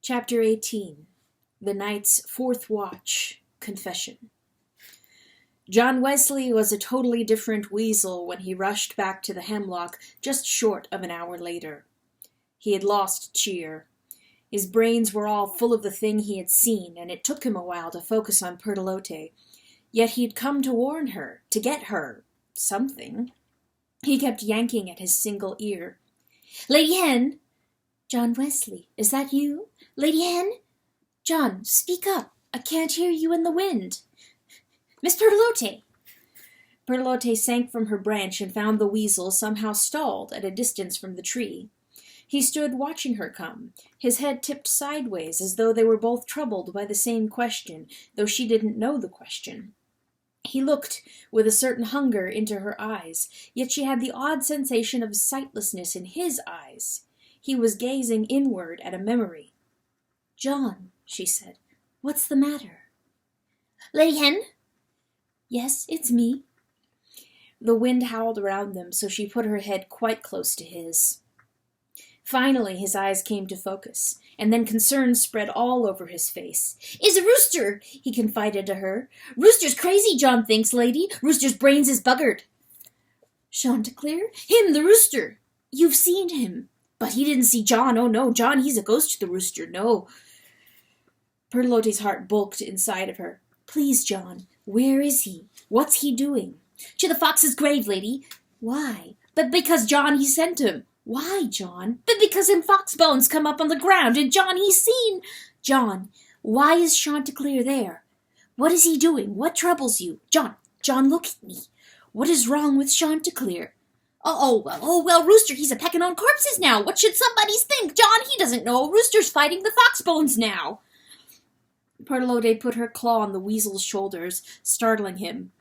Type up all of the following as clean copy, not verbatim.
Chapter 18. The Night's Fourth Watch. Confession. John Wesley was a totally different weasel when he rushed back to the hemlock just short of an hour later. He had lost cheer. His brains were all full of the thing he had seen, and it took him a while to focus on Pertolote. Yet he had come to warn her, to get her something. He kept yanking at his single ear. "Lady Hen!" "John Wesley, is that you? Lady Hen? John, speak up. I can't hear you in the wind." "Miss Pertolote!" Pertolote sank from her branch and found the weasel somehow stalled at a distance from the tree. He stood watching her come, his head tipped sideways as though they were both troubled by the same question, though she didn't know the question. He looked with a certain hunger into her eyes, yet she had the odd sensation of sightlessness in his eyes. He was gazing inward at a memory. "John," she said, "what's the matter?" "Lady Hen?" "Yes, it's me." The wind howled around them, so she put her head quite close to his. Finally his eyes came to focus, and then concern spread all over his face. "Is a rooster," he confided to her. "Rooster's crazy, John thinks, lady. Rooster's brains is buggered." "Chanticleer? Him, the rooster. You've seen him. But he didn't see John. Oh, no, John, he's a ghost to the rooster, no." Pertolote's heart bulked inside of her. "Please, John, where is he? What's he doing?" "To the fox's grave, lady." "Why?" "But because John, he sent him." "Why, John?" "But because him fox bones come up on the ground, and John, he's seen." "John, why is Chanticleer there? What is he doing? What troubles you? John, look at me. What is wrong with Chanticleer?" Oh, well, Rooster, he's a-pecking on corpses now. What should somebodies think? John, he doesn't know. Rooster's fighting the fox bones now." Pertolote put her claw on the weasel's shoulders, startling him.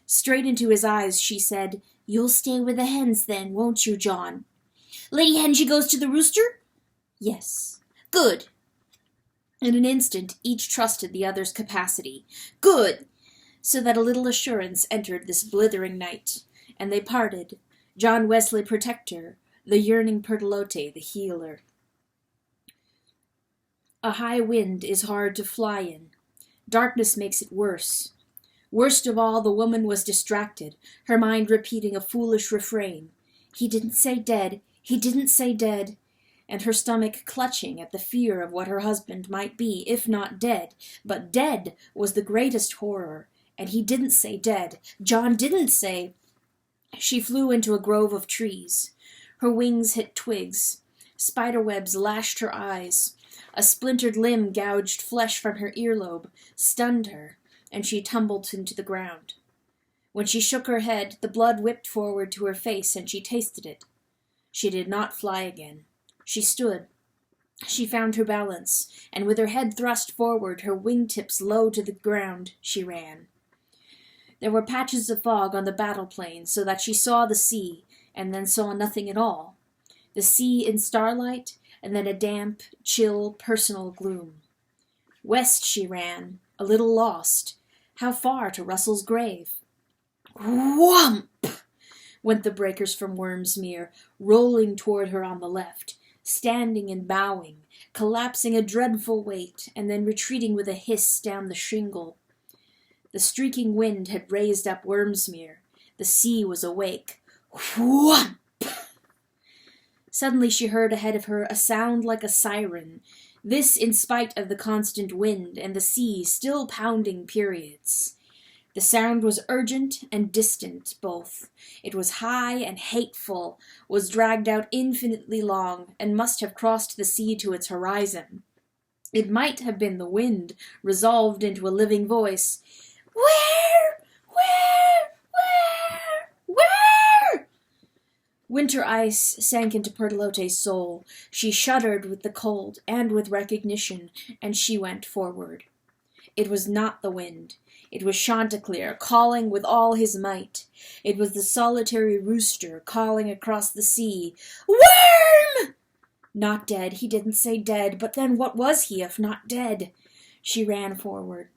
Straight into his eyes she said, "You'll stay with the hens then, won't you, John?" "Lady Hen, she goes to the rooster?" "Yes." "Good." In an instant each trusted the other's capacity. "Good!" So that a little assurance entered this blithering night, and they parted, John Wesley protector, the yearning Pertolote the healer. A high wind is hard to fly in. Darkness makes it worse. Worst of all, the woman was distracted, her mind repeating a foolish refrain. "He didn't say dead. He didn't say dead." And her stomach clutching at the fear of what her husband might be, if not dead. But dead was the greatest horror, and he didn't say dead. John didn't say. She flew into a grove of trees. Her wings hit twigs. Spiderwebs lashed her eyes. A splintered limb gouged flesh from her earlobe, stunned her, and she tumbled into the ground. When she shook her head, the blood whipped forward to her face, and she tasted it. She did not fly again. She stood. She found her balance, and with her head thrust forward, her wing-tips low to the ground, she ran. There were patches of fog on the battle plain, so that she saw the sea, and then saw nothing at all. The sea in starlight, and then a damp, chill, personal gloom. West she ran, a little lost. How far to Russell's grave? Whomp! Went the breakers from Wormsmere, rolling toward her on the left, standing and bowing, collapsing a dreadful weight, and then retreating with a hiss down the shingle. The streaking wind had raised up Wormsmere. The sea was awake. Whomp! Suddenly she heard ahead of her a sound like a siren, this in spite of the constant wind and the sea still pounding periods. The sound was urgent and distant, both. It was high and hateful, was dragged out infinitely long, and must have crossed the sea to its horizon. It might have been the wind, resolved into a living voice. Where? Winter ice sank into Pertolote's soul. She shuddered with the cold and with recognition, and she went forward. It was not the wind. It was Chanticleer calling with all his might. It was the solitary rooster calling across the sea. "Worm!" Not dead. He didn't say dead, but then what was he if not dead? She ran forward.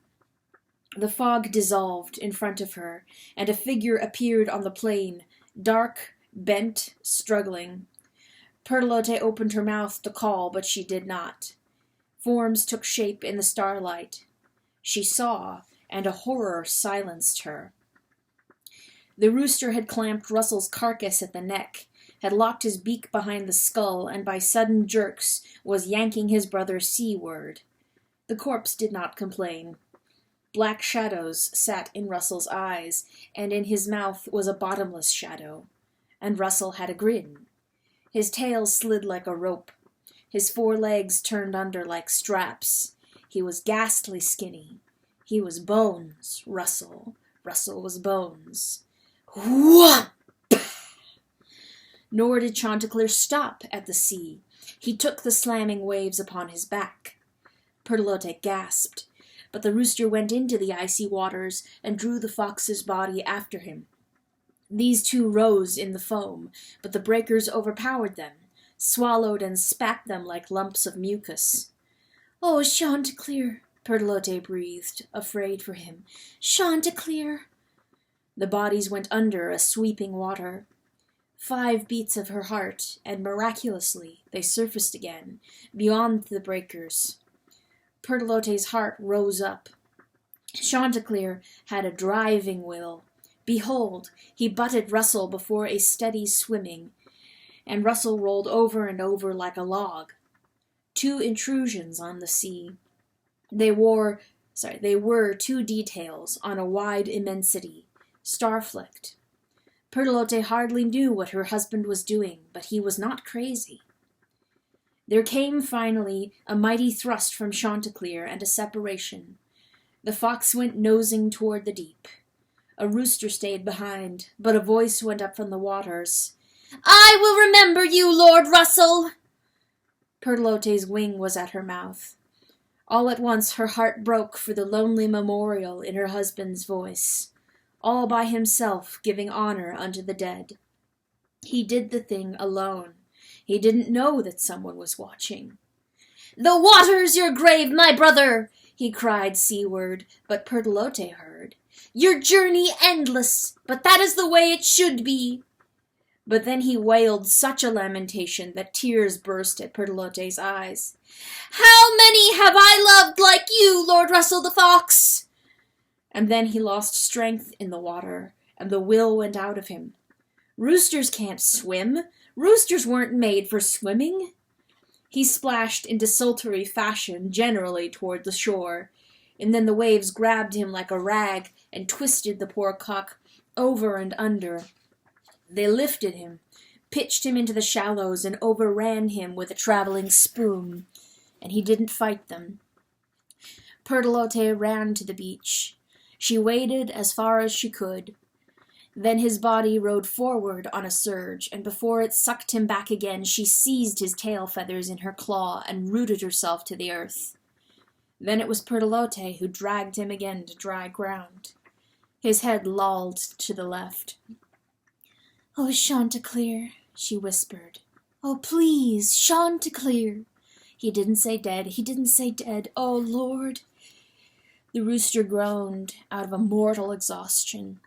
The fog dissolved in front of her, and a figure appeared on the plain, dark, bent, struggling. Pertolote opened her mouth to call, but she did not. Forms took shape in the starlight. She saw, and a horror silenced her. The rooster had clamped Russell's carcass at the neck, had locked his beak behind the skull, and by sudden jerks was yanking his brother seaward. The corpse did not complain. Black shadows sat in Russell's eyes, and in his mouth was a bottomless shadow. And Russell had a grin. His tail slid like a rope. His 4 legs turned under like straps. He was ghastly skinny. He was bones, Russell. Russell was bones. Whoop! Nor did Chanticleer stop at the sea. He took the slamming waves upon his back. Perlote gasped, but the rooster went into the icy waters and drew the fox's body after him. These two rose in the foam, but the breakers overpowered them, swallowed and spat them like lumps of mucus. "Oh, Chanticleer," Perlote breathed, afraid for him. "Chanticleer." The bodies went under a sweeping water. 5 beats of her heart, and miraculously they surfaced again, beyond the breakers. Perlote's heart rose up. Chanticleer had a driving will. Behold, he butted Russell before a steady swimming, and Russell rolled over and over like a log. 2 intrusions on the sea. They were 2 details on a wide immensity, star-flecked. Perlote hardly knew what her husband was doing, but he was not crazy. There came finally a mighty thrust from Chanticleer and a separation. The fox went nosing toward the deep. A rooster stayed behind, but a voice went up from the waters. "I will remember you, Lord Russell!" Perlote's wing was at her mouth. All at once her heart broke for the lonely memorial in her husband's voice, all by himself giving honor unto the dead. He did the thing alone. He didn't know that someone was watching. "The water's your grave, my brother!" he cried seaward, but Perlote heard. "Your journey endless, but that is the way it should be." But then he wailed such a lamentation that tears burst at Perlote's eyes. "How many have I loved like you, Lord Russell the Fox?" And then he lost strength in the water, and the will went out of him. Roosters can't swim. Roosters weren't made for swimming. He splashed in desultory fashion generally toward the shore, and then the waves grabbed him like a rag and twisted the poor cock over and under. They lifted him, pitched him into the shallows, and overran him with a traveling spoon, and he didn't fight them. Perlote ran to the beach. She waded as far as she could. Then his body rode forward on a surge, and before it sucked him back again, she seized his tail feathers in her claw and rooted herself to the earth. Then it was Perlote who dragged him again to dry ground. His head lolled to the left. "Oh, Chanticleer," she whispered. "Oh, please, Chanticleer." He didn't say dead. He didn't say dead. "Oh, Lord." The rooster groaned out of a mortal exhaustion.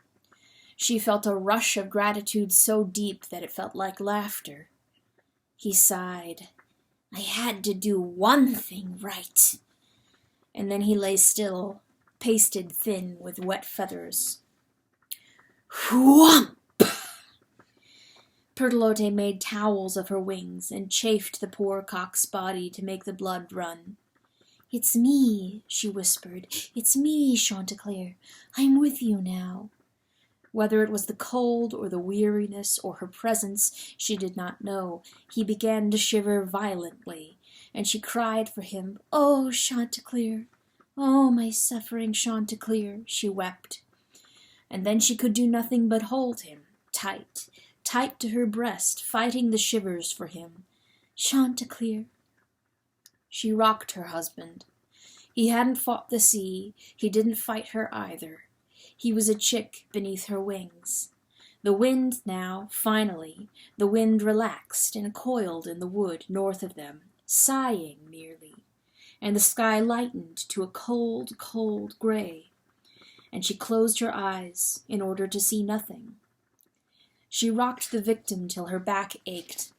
She felt a rush of gratitude so deep that it felt like laughter. He sighed. "I had to do one thing right." And then he lay still, pasted thin with wet feathers. Whoomp! Perlote made towels of her wings and chafed the poor cock's body to make the blood run. "It's me," she whispered. "It's me, Chanticleer. I'm with you now." Whether it was the cold or the weariness or her presence, she did not know. He began to shiver violently, and she cried for him. "Oh, Chanticleer! Oh, my suffering Chanticleer!" she wept. And then she could do nothing but hold him, tight, tight to her breast, fighting the shivers for him. "Chanticleer!" She rocked her husband. He hadn't fought the sea. He didn't fight her either. He was a chick beneath her wings. The wind now, finally, the wind relaxed and coiled in the wood north of them, sighing merely, and the sky lightened to a cold, cold gray, and she closed her eyes in order to see nothing. She rocked the victim till her back ached,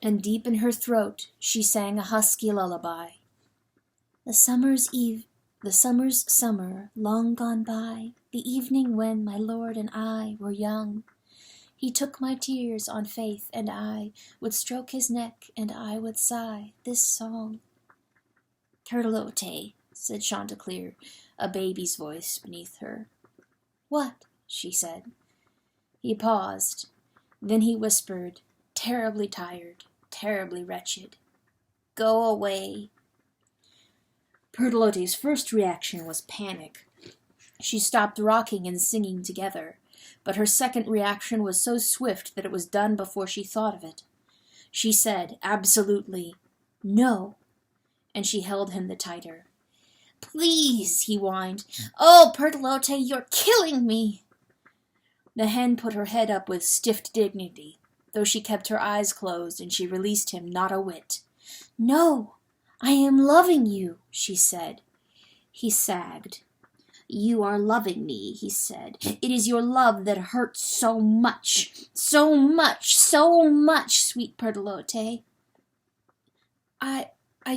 and deep in her throat she sang a husky lullaby. The summer's summer, long gone by, the evening when my lord and I were young. He took my tears on faith, and I would stroke his neck, and I would sigh this song. Turtelote, said Chanticleer, a baby's voice beneath her. What? She said. He paused. Then he whispered, terribly tired, terribly wretched. Go away. Turtelote's first reaction was panic. She stopped rocking and singing together, but her second reaction was so swift that it was done before she thought of it. She said, absolutely, no, and she held him the tighter. Please, he whined. Oh, Turtelote, you're killing me. The hen put her head up with stiff dignity, though she kept her eyes closed, and she released him not a whit. No, I am loving you, she said. He sagged. You are loving me, he said. It is your love that hurts so much, so much, so much, sweet Turtelote. I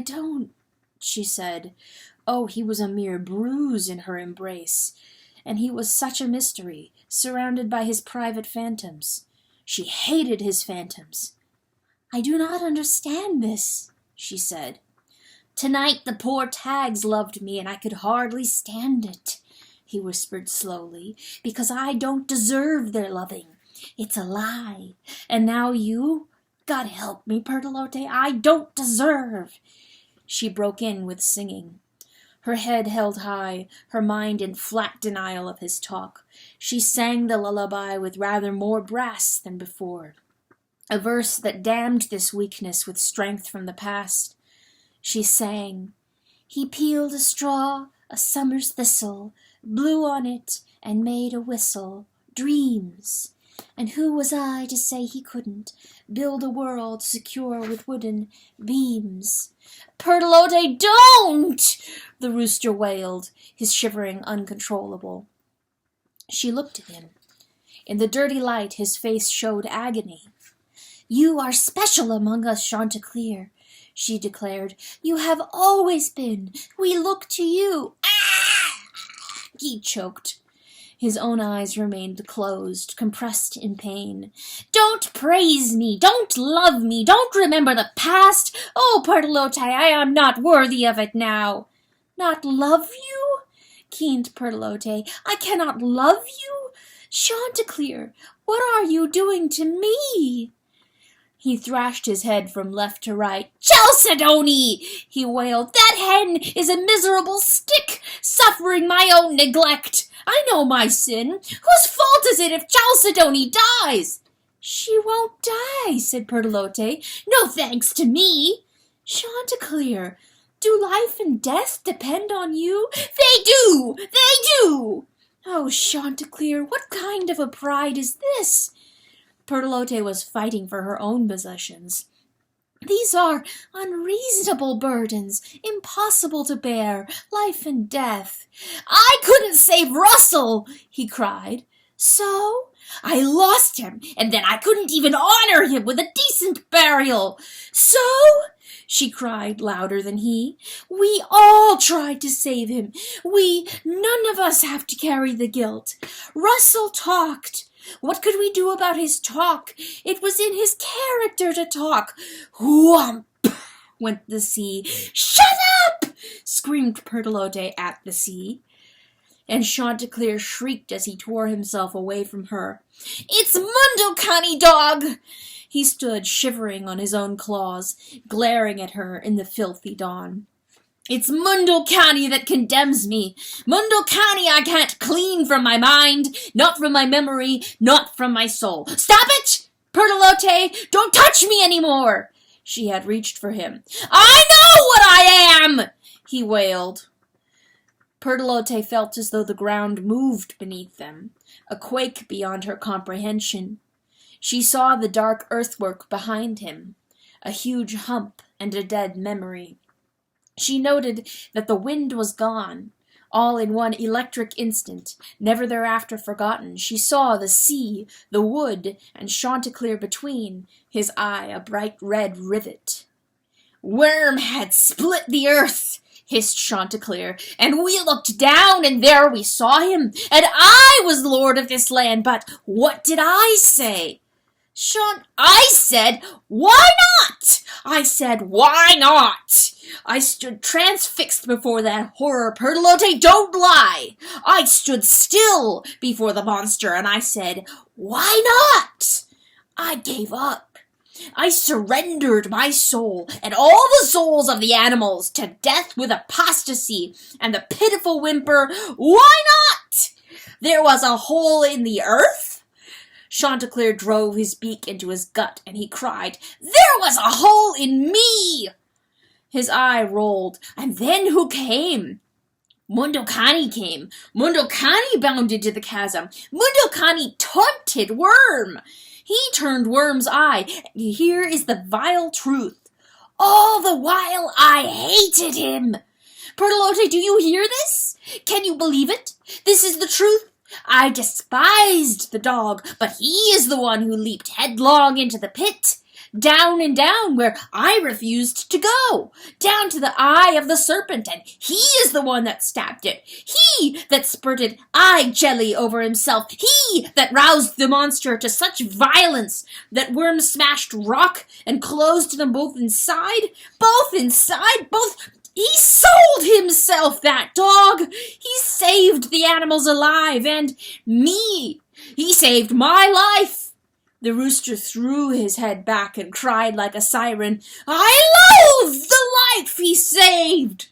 don't, she said. Oh, he was a mere bruise in her embrace, and he was such a mystery, surrounded by his private phantoms. She hated his phantoms. I do not understand this, she said. Tonight the poor tags loved me, and I could hardly stand it, he whispered slowly, because I don't deserve their loving. It's a lie. And now you? God help me, Turtelote, I don't deserve. She broke in with singing. Her head held high, her mind in flat denial of his talk. She sang the lullaby with rather more brass than before, a verse that damned this weakness with strength from the past. She sang, he peeled a straw, a summer's thistle, blew on it, and made a whistle, dreams. And who was I to say he couldn't build a world secure with wooden beams? Turtelote, don't! The rooster wailed, his shivering uncontrollable. She looked at him. In the dirty light his face showed agony. You are special among us, Chanticleer, she declared. You have always been. We look to you. Ah! He choked. His own eyes remained closed, compressed in pain. Don't praise me, don't love me, don't remember the past. Oh, Turtelote, I am not worthy of it now. Not love you? Keened Turtelote. I cannot love you? Chanticleer, what are you doing to me? He thrashed his head from left to right. Chalcedony! He wailed. That hen is a miserable stick, suffering my own neglect. I know my sin. Whose fault is it if Chalcedony dies? She won't die, said Turtelote. No thanks to me. Chanticleer, do life and death depend on you? They do! They do! Oh, Chanticleer, what kind of a pride is this? Turtelote was fighting for her own possessions. These are unreasonable burdens, impossible to bear, life and death. I couldn't save Russell, he cried. So? I lost him, and then I couldn't even honor him with a decent burial. So? She cried louder than he. We all tried to save him. None of us have to carry the guilt. Russell talked. What could we do about his talk? It was in his character to talk. Whomp! Went the sea. Shut up! Screamed Turtelote at the sea. And Chanticleer shrieked as he tore himself away from her. It's Mundocani, dog! He stood shivering on his own claws, glaring at her in the filthy dawn. It's Mundocani that condemns me. Mundocani I can't clean from my mind, not from my memory, not from my soul. Stop it! Turtelote, don't touch me anymore! She had reached for him. I know what I am! He wailed. Turtelote felt as though the ground moved beneath them, a quake beyond her comprehension. She saw the dark earthwork behind him, a huge hump and a dead memory. She noted that the wind was gone, all in one electric instant, never thereafter forgotten. She saw the sea, the wood, and Chanticleer between, his eye a bright red rivet. Worm had split the earth, hissed Chanticleer, and we looked down, and there we saw him, and I was lord of this land, but what did I say? I said, why not? I said, why not? I stood transfixed before that horror. Pertolote, don't lie. I stood still before the monster, and I said, why not? I gave up. I surrendered my soul and all the souls of the animals to death with apostasy and the pitiful whimper, why not? There was a hole in the earth? Chanticleer drove his beak into his gut, and he cried, there was a hole in me! His eye rolled, and then who came? Mundocani came. Mundocani bounded to the chasm. Mundocani taunted Worm. He turned Worm's eye, and here is the vile truth. All the while I hated him. Pertolote, do you hear this? Can you believe it? This is the truth. I despised the dog, but he is the one who leaped headlong into the pit. Down and down where I refused to go, down to the eye of the serpent, and he is the one that stabbed it. He that spurted eye jelly over himself. He that roused the monster to such violence that Worm smashed rock and closed them both inside. He sold himself, that dog. He saved the animals alive, and me. He saved my life. The rooster threw his head back and cried like a siren, I loathe the life he saved.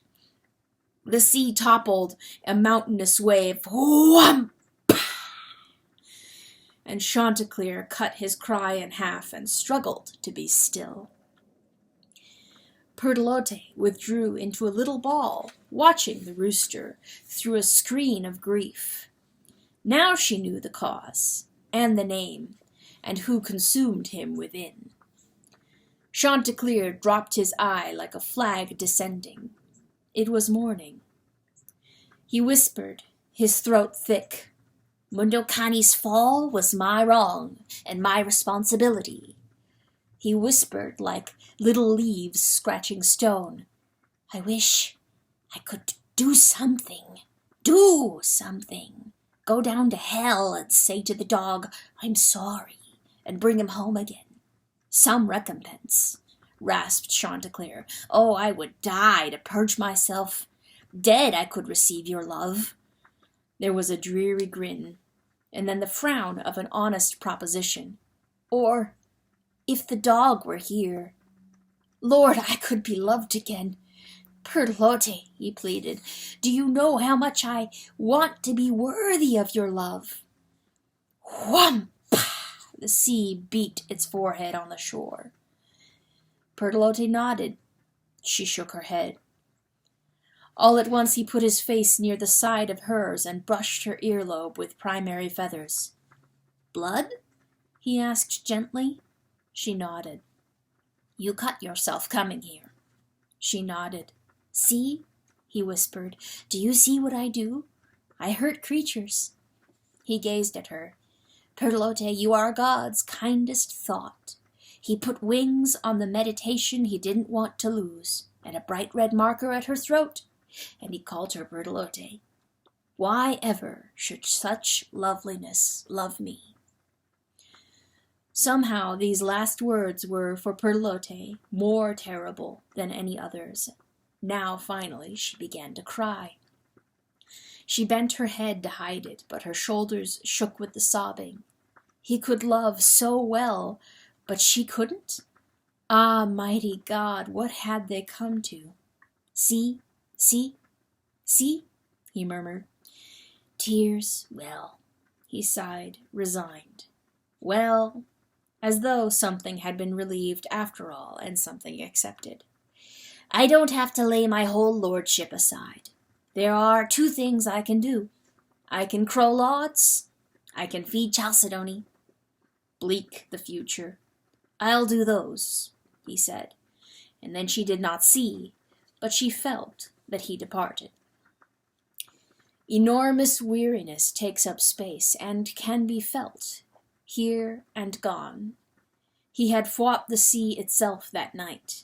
The sea toppled, a mountainous wave. Whump! And Chanticleer cut his cry in half and struggled to be still. Pertolote withdrew into a little ball, watching the rooster through a screen of grief. Now she knew the cause, and the name, and who consumed him within. Chanticleer dropped his eye like a flag descending. It was morning. He whispered, his throat thick, Mundocani's fall was my wrong and my responsibility. He whispered like little leaves scratching stone, I wish I could do something. Do something. Go down to hell and say to the dog, I'm sorry, and bring him home again. Some recompense, rasped Chanticleer. Oh, I would die to purge myself. Dead I could receive your love. There was a dreary grin, and then the frown of an honest proposition. Or, if the dog were here, Lord, I could be loved again. Pertolote, he pleaded, do you know how much I want to be worthy of your love? Whump! The sea beat its forehead on the shore. Pertolote nodded. She shook her head. All at once he put his face near the side of hers and brushed her earlobe with primary feathers. Blood? He asked gently. She nodded. You cut yourself coming here. She nodded. See? He whispered. Do you see what I do? I hurt creatures. He gazed at her. Pertolote, you are God's kindest thought. He put wings on the meditation he didn't want to lose, and a bright red marker at her throat, and he called her Pertolote. Why ever should such loveliness love me? Somehow these last words were, for Pertolote, more terrible than any others. Now, finally, she began to cry. She bent her head to hide it, but her shoulders shook with the sobbing. He could love so well, but she couldn't? Ah, mighty God, what had they come to? See, see, see, he murmured. Tears, well, he sighed, resigned. Well, as though something had been relieved after all, and something accepted. I don't have to lay my whole lordship aside. There are 2 things I can do. I can crow lots. I can feed Chalcedony. Bleak the future. I'll do those, he said. And then she did not see, but she felt that he departed. Enormous weariness takes up space and can be felt, here and gone. He had fought the sea itself that night,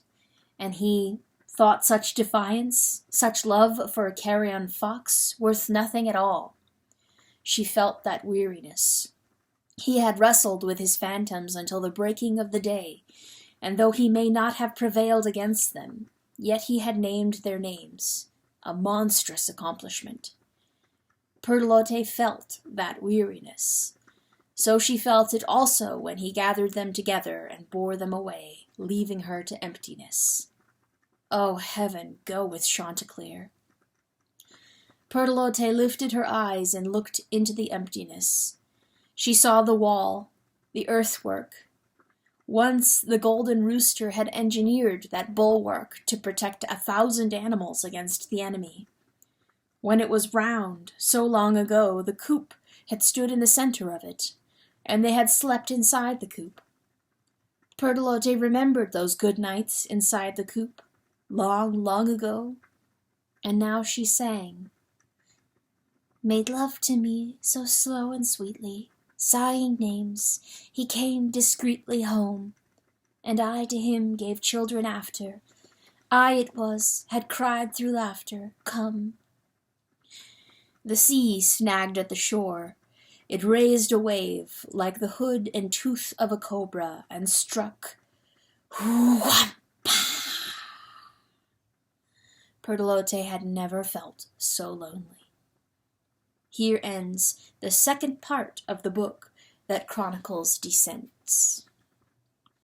and he thought such defiance, such love for a carrion fox, worth nothing at all. She felt that weariness. He had wrestled with his phantoms until the breaking of the day, and though he may not have prevailed against them, yet he had named their names, a monstrous accomplishment. Perlote felt that weariness. So she felt it also when he gathered them together and bore them away, leaving her to emptiness. Oh, heaven, go with Chanticleer. Perlote lifted her eyes and looked into the emptiness. She saw the wall, the earthwork. Once the golden rooster had engineered that bulwark to protect 1,000 animals against the enemy. When it was round, so long ago, the coop had stood in the center of it, and they had slept inside the coop. Perlote remembered those good nights inside the coop, long, long ago, and now she sang. Made love to me so slow and sweetly, sighing names, he came discreetly home, and I to him gave children after. I it was, had cried through laughter, come. The sea snagged at the shore. It raised a wave, like the hood and tooth of a cobra, and struck. Whoo-whampa! Perlote had never felt so lonely. Here ends the second part of the book that chronicles descents.